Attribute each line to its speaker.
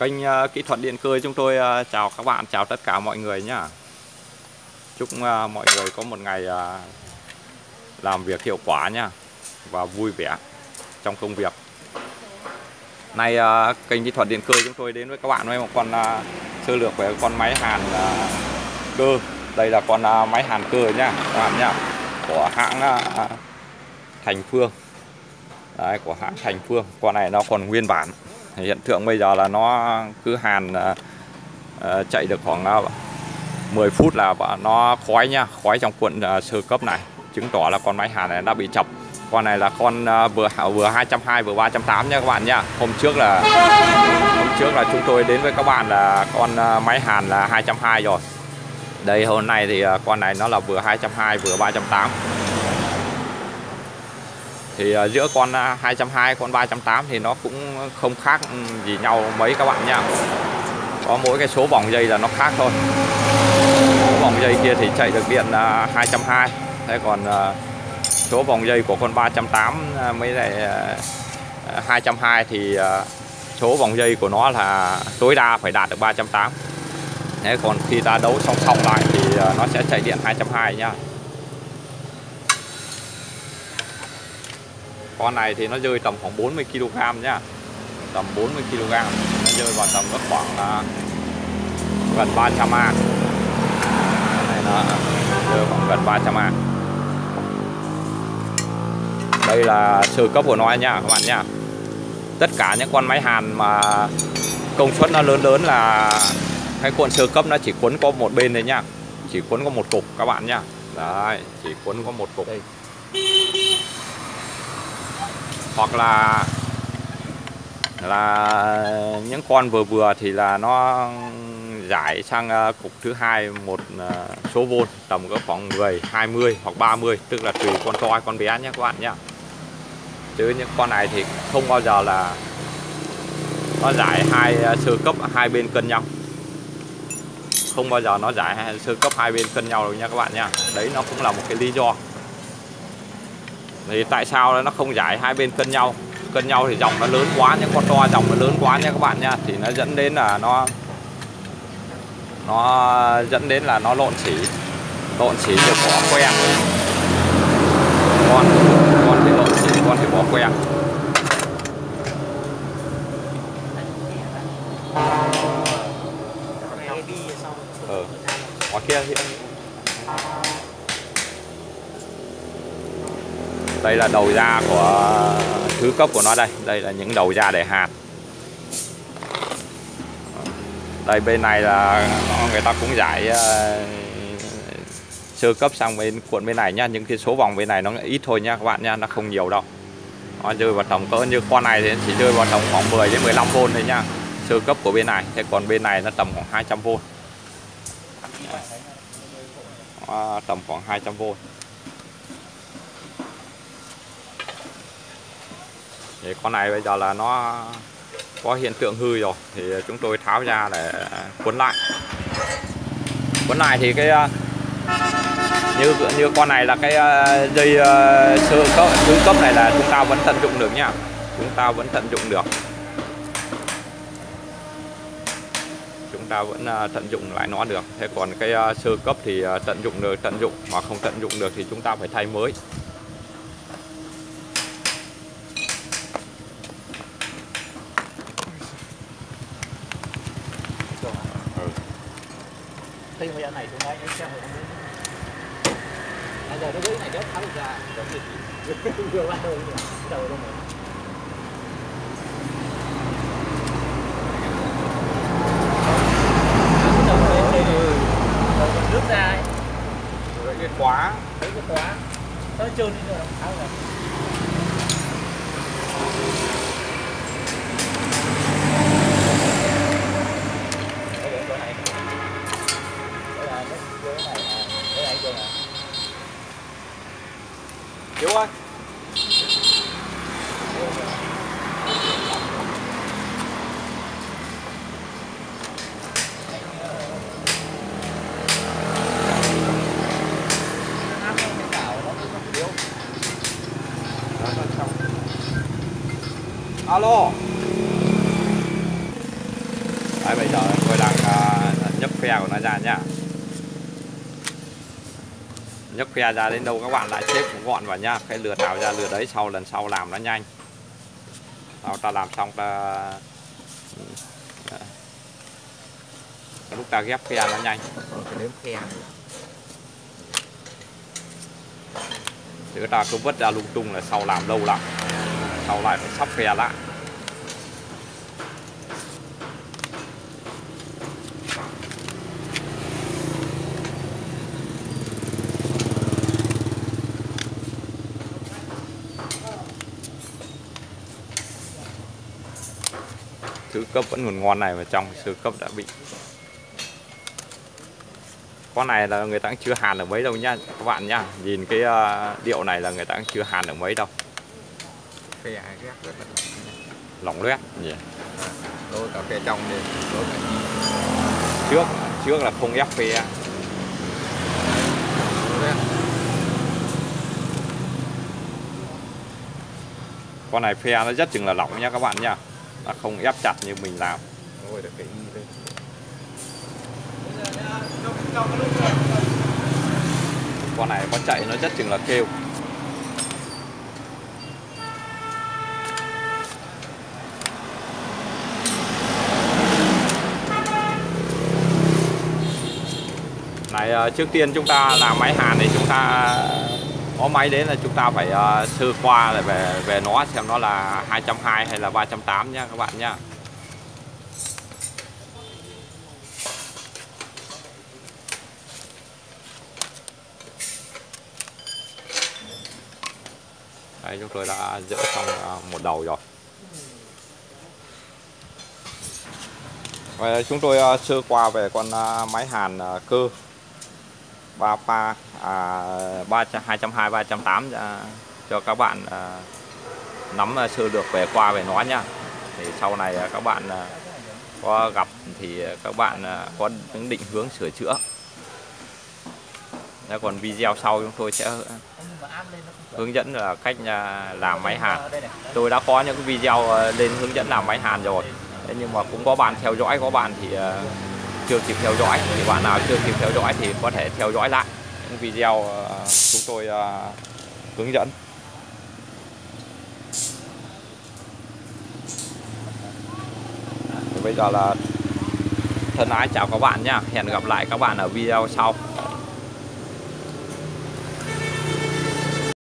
Speaker 1: Kênh kỹ thuật điện cơ chúng tôi chào các bạn, chào tất cả mọi người nhé. Chúc mọi người có một ngày làm việc hiệu quả nha và vui vẻ trong công việc. Nay kênh kỹ thuật điện cơ chúng tôi đến với các bạn với một con sơ lược về con máy hàn cơ. Đây là con máy hàn cơ nhá các bạn nhá, của hãng Thành Phương. Đấy, của hãng Thành Phương. Con này nó còn nguyên bản. Hiện tượng bây giờ là nó cứ hàn chạy được khoảng 10 phút là nó khói nha, khói trong cuộn sơ cấp này, chứng tỏ là con máy hàn này đã bị chập. Con này là con vừa 220 vừa 380 nha các bạn nhá. Hôm trước là chúng tôi đến với các bạn là con máy hàn là 220 rồi. Đây hôm nay thì con này nó là vừa 220 vừa 380. Thì giữa con 220 con 380 thì nó cũng không khác gì nhau mấy các bạn nhá. Có mỗi cái số vòng dây là nó khác thôi. Số vòng dây kia thì chạy được điện 220. Thế còn số vòng dây của con 380 mấy lại 220 thì số vòng dây của nó là tối đa phải đạt được 380. Thế còn khi ta đấu song song lại thì nó sẽ chạy điện 220 nhá. Con này thì nó rơi tầm khoảng 40 kg nhá. Tầm 40 kg. Nó rơi vào tầm khoảng gần 300A. Này nó rơi khoảng gần 300A. Đây là sơ cấp của nó nha các bạn nha. Tất cả những con máy hàn mà công suất nó lớn lớn là cái cuộn sơ cấp nó chỉ quấn có một bên đấy nhá. Chỉ quấn có một cục các bạn nhá. Đấy, chỉ quấn có một cục. Đây. Hoặc là những con vừa vừa thì là nó giải sang cục thứ hai một số vôn tầm có khoảng 10, 20 hoặc 30, tức là tùy con to con bé nhé các bạn nhé. Chứ những con này thì không bao giờ là nó giải hai sơ cấp hai bên cân nhau. Không bao giờ nó giải sơ cấp hai bên cân nhau đâu nha các bạn nha. Đấy nó cũng là một cái lý do. Thì tại sao nó không giải hai bên cân nhau? Cân nhau thì dòng nó lớn quá, những con to dòng nó lớn quá nha các bạn nha, thì nó dẫn đến là nó dẫn đến là nó lộn xỉ thì bỏ que. Con thì lộn xỉ, con thì bỏ que. Ngoài kia thì đây là đầu ra của thứ cấp của nó đây. Đây là những đầu ra để hàn. Đây bên này là người ta cũng giải sơ cấp sang bên cuộn bên này nhá. Nhưng cái số vòng bên này nó ít thôi nha các bạn nha, nó không nhiều đâu. Nó rơi vào tầm cỡ như con này thì chỉ rơi vào tầm khoảng 10 đến 15V thôi nha. Sơ cấp của bên này. Thế còn bên này nó tầm khoảng 200V. Tầm khoảng 200V. Thì con này bây giờ là nó có hiện tượng hư rồi thì chúng tôi tháo ra để quấn lại. Quấn lại thì cái như con này là cái dây sơ cấp thứ cấp này là chúng ta vẫn tận dụng được nhá. Chúng ta vẫn tận dụng được. Chúng ta vẫn tận dụng lại nó được. Thế còn cái sơ cấp thì tận dụng được tận dụng, mà không tận dụng được thì chúng ta phải thay mới.
Speaker 2: Khi mà này tôi nói xem rồi bây giờ nó gửi này đéo tháo ra giống như vừa bắt đầu đầu đâu mà nước ra ấy.
Speaker 1: Rồi cái khóa
Speaker 2: nó trơn đi rồi tháo ra.
Speaker 1: Hiếu ơi. Alo. Đấy, bây giờ tôi đang nhấc phe của nó ra nhá. Nhấc phe ra đến đâu các bạn lại xếp gọn vào nhá, cái lượt nào ra lượt đấy, sau lần sau làm nó nhanh. Sau ta làm xong lúc ta ghép phe nó nhanh.
Speaker 2: Đếm phe
Speaker 1: Chứ ta cứ vứt ra lung tung là sau làm lâu lắm, sau lại phải sắp phe lại. Thứ cấp vẫn còn ngon này mà trong sơ cấp đã bị. Con này là người ta cũng chưa hàn được mấy đâu nhá các bạn nhá. Nhìn cái điệu này là người ta cũng chưa hàn được mấy đâu.
Speaker 2: phe ghép rất là
Speaker 1: Lỏng loét nhỉ.
Speaker 2: đôi cả phe trong đi, đôi cả
Speaker 1: Trước là không ép phe. Con này phe nó rất chừng là lỏng nha các bạn nha. Nó không ép chặt như mình làm.
Speaker 2: ngồi được cái y lên.
Speaker 1: Con này có chạy nó rất chừng là kêu. Này, trước tiên chúng ta làm máy hàn thì chúng ta có máy đến là chúng ta phải sơ qua lại về nó xem nó là 220 hay là 380 nha các bạn nha. Đây, chúng tôi đã dỡ xong một đầu rồi. Và chúng tôi sơ qua về con máy hàn cơ 3 pha 220 380 cho các bạn nắm sơ được về qua về nó nhá. Thì sau này các bạn có gặp thì các bạn có những định hướng sửa chữa. Còn video sau chúng tôi sẽ hướng dẫn là cách làm máy hàn. Tôi đã có những video lên hướng dẫn làm máy hàn rồi. Thế nhưng mà cũng có bạn theo dõi, có bạn thì chưa kịp theo dõi. Thì bạn nào chưa kịp theo dõi thì có thể theo dõi lại những video chúng tôi hướng dẫn. Thì bây giờ là thân ái chào các bạn nhé. Hẹn gặp lại các bạn ở video sau.